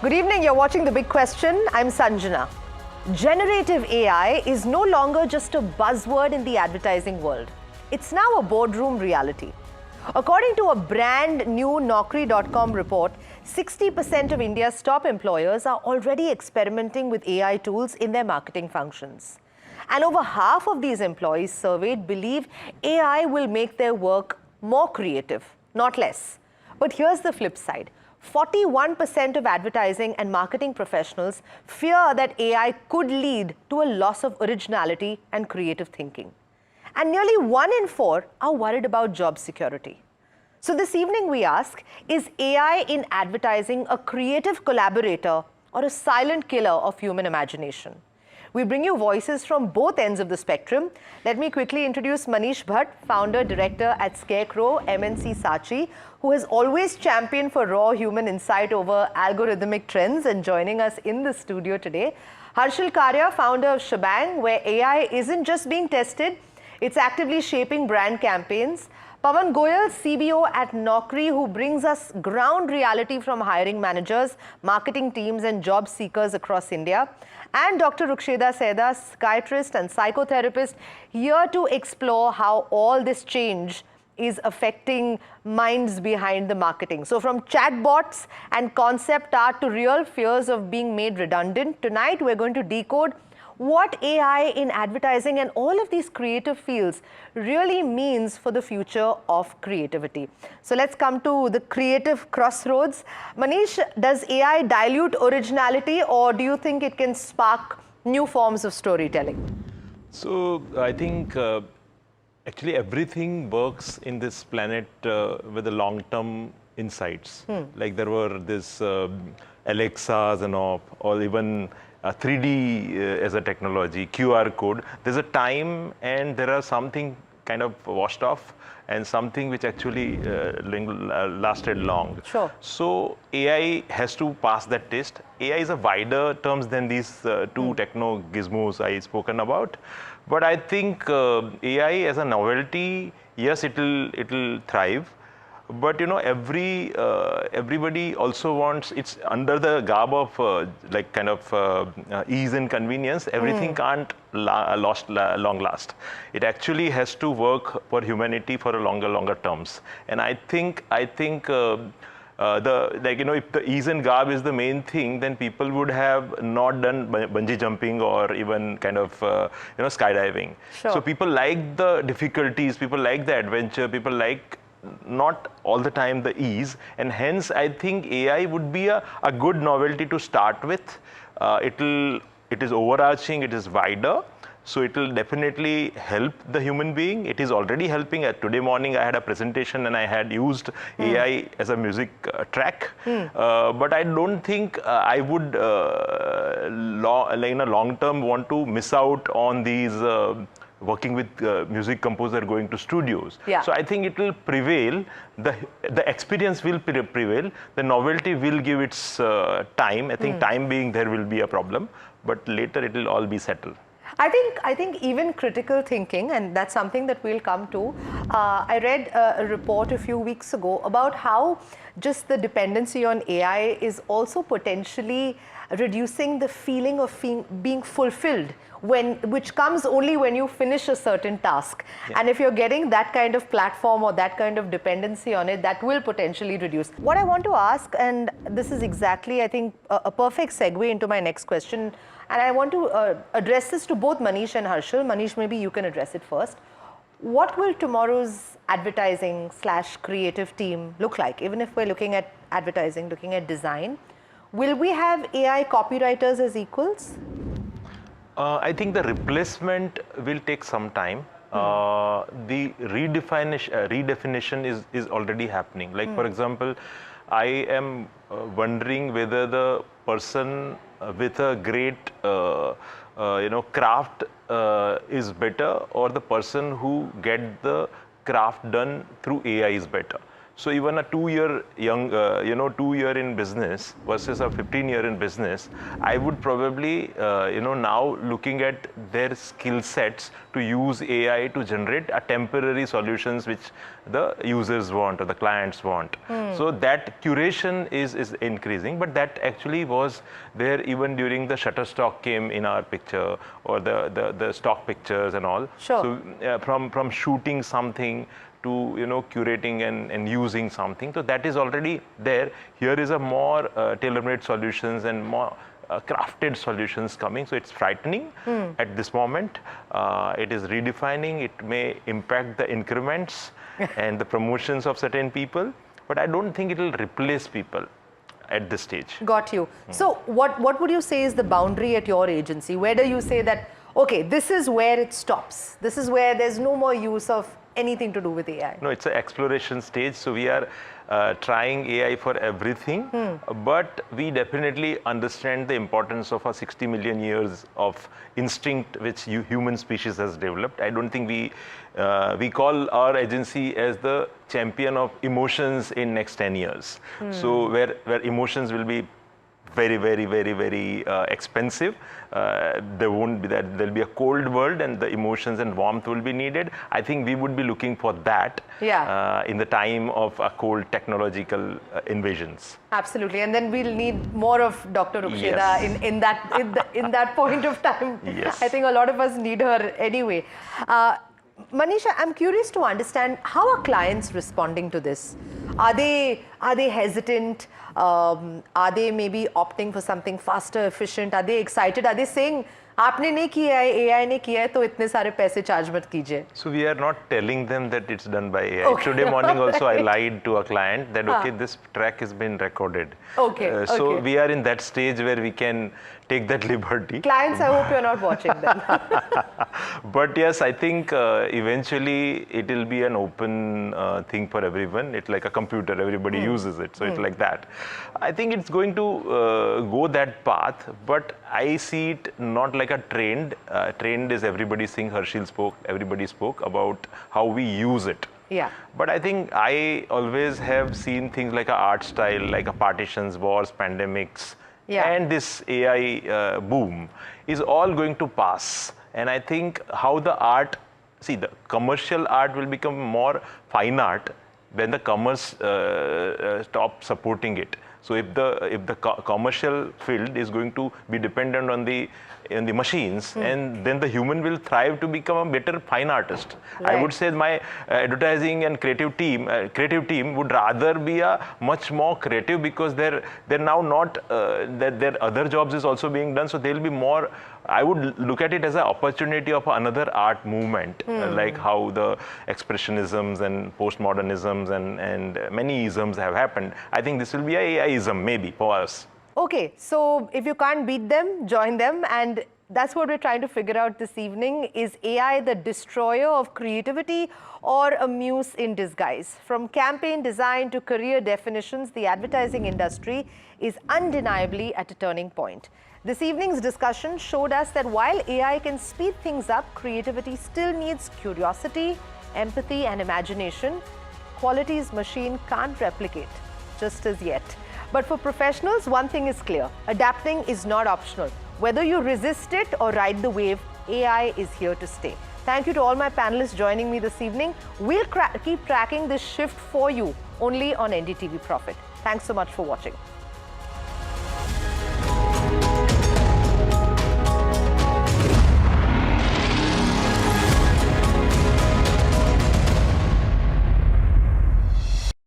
Good evening, you're watching The Big Question. I'm Sanjana. Generative AI is no longer just a buzzword in the advertising world. It's now a boardroom reality. According to a brand new Naukri.com report, 60% of India's top employers are already experimenting with AI tools in their marketing functions. And over half of these employees surveyed believe AI will make their work more creative, not less. But here's the flip side. 41% of advertising and marketing professionals fear that AI could lead to a loss of originality and creative thinking. And nearly 1 in 4 are worried about job security. So this evening we ask, is AI in advertising a creative collaborator or a silent killer of human imagination? We bring you voices from both ends of the spectrum. Let me quickly introduce Manish Bhatt, founder, director at Scarecrow, MNC Saatchi, who has always championed for raw human insight over algorithmic trends, and joining us in the studio today. Harshal Karia, founder of Shebang, where AI isn't just being tested, it's actively shaping brand campaigns. Pawan Goyal, CBO at Naukri, who brings us ground reality from hiring managers, marketing teams and job seekers across India. And Dr. Ruksheda Saida, psychiatrist and psychotherapist, here to explore how all this change is affecting minds behind the marketing. So from chatbots and concept art to real fears of being made redundant, tonight we're going to decode what AI in advertising and all of these creative fields really means for the future of creativity. So let's come to the creative crossroads. Manish, does AI dilute originality, or do you think it can spark new forms of storytelling? So I think actually everything works in this planet with the long-term insights. Like there were this Alexas and all, or even 3D as a technology, QR code. There's a time and there are something kind of washed off and something which actually lasted long. Sure. So AI has to pass that test. AI is a wider terms than these two techno gizmos I spoken about. But I think AI as a novelty, yes, it'll thrive. But you know, everybody also wants, it's under the garb of like kind of ease and convenience. Everything can't long last. It actually has to work for humanity for a longer terms. And I think if the ease and garb is the main thing, then people would have not done bungee jumping or even kind of skydiving. Sure. So people like the difficulties, people like the adventure, people like not all the time the ease, and hence I think AI would be a good novelty to start with. It is overarching, it is wider, so it will definitely help the human being. It is already helping. Today morning I had a presentation and I had used AI as a music track, but I don't think I would long term want to miss out on these working with music composer going to studios. Yeah. So I think it will prevail, the experience will prevail, the novelty will give its time. I think time being there will be a problem, but later it will all be settled. I think even critical thinking, and that's something that we'll come to. I read a report a few weeks ago about how just the dependency on AI is also potentially reducing the feeling of being fulfilled, which comes only when you finish a certain task. Yeah. And if you're getting that kind of platform or that kind of dependency on it, that will potentially reduce. What I want to ask, and this is exactly, I think, a perfect segue into my next question, and I want to address this to both Manish and Harshal. Manish, maybe you can address it first. What will tomorrow's advertising/creative team look like? Even if we're looking at advertising, looking at design, will we have AI copywriters as equals? I think the replacement will take some time. The redefinition is already happening. Like for example, I am wondering whether the person with a great craft is better, or the person who get the craft done through AI is better. So even a 2-year young, 2-year in business versus a 15-year in business, I would probably, now looking at their skill sets to use AI to generate a temporary solutions which the users want or the clients want. So that curation is increasing, but that actually was there even during the Shutterstock came in our picture, or the stock pictures and all. Sure. So from shooting something to curating and using something, so that is already there. Here is a more tailor-made solutions and more crafted solutions coming. So it's frightening at this moment. It is redefining. It may impact the increments and the promotions of certain people, but I don't think it will replace people at this stage. Got you. So what would you say is the boundary at your agency? Where do you say that, okay, this is where it stops. This is where there's no more use of anything to do with AI? No, it's an exploration stage. So we are trying AI for everything, but we definitely understand the importance of our 60 million years of instinct which human species has developed. I don't think we call our agency as the champion of emotions in next 10 years. So where emotions will be very, very, very, very expensive. There won't be that. There'll be a cold world, and the emotions and warmth will be needed. I think we would be looking for that in the time of cold technological invasions. Absolutely, and then we'll need more of Dr. Ruksheda in that point of time. Yes. I think a lot of us need her anyway. Manisha, I'm curious to understand, how are clients responding to this? Are they hesitant? Are they maybe opting for something faster, efficient? Are they excited? Are they saying, आपने नहीं किया है, AI ने किया है, तो इतने सारे पैसे चार्ज मत कीजिए? So we are not telling them that it's done by AI. Okay. Today morning also I lied to a client that okay, this track has been recorded. Okay. So we are in that stage where we can take that liberty. Clients, I hope you're not watching them. But yes, I think eventually it will be an open thing for everyone. It's like a computer, everybody uses it. So it's like that. I think it's going to go that path, but I see it not like a trend. Trend is everybody saying, everybody spoke about how we use it. Yeah. But I think I always have seen things like a art style, like a partitions, wars, pandemics, and this AI boom is all going to pass. And I think how the art, see, the commercial art will become more fine art when the commerce stop supporting it. So if the commercial field is going to be dependent on the machines, and then the human will thrive to become a better fine artist. Right. I would say my advertising and creative team would rather be a much more creative, because they're now not that their other jobs is also being done, so they'll be more. I would look at it as an opportunity of another art movement, like how the expressionisms and postmodernisms and many isms have happened. I think this will be a AI-ism maybe for us. Okay, so if you can't beat them, join them, and that's what we're trying to figure out this evening. Is AI the destroyer of creativity or a muse in disguise? From campaign design to career definitions, the advertising industry is undeniably at a turning point. This evening's discussion showed us that while AI can speed things up, creativity still needs curiosity, empathy, and imagination. Qualities machine can't replicate, just as yet. But for professionals, one thing is clear: adapting is not optional. Whether you resist it or ride the wave, AI is here to stay. Thank you to all my panelists joining me this evening. We'll keep tracking this shift for you only on NDTV Profit. Thanks so much for watching.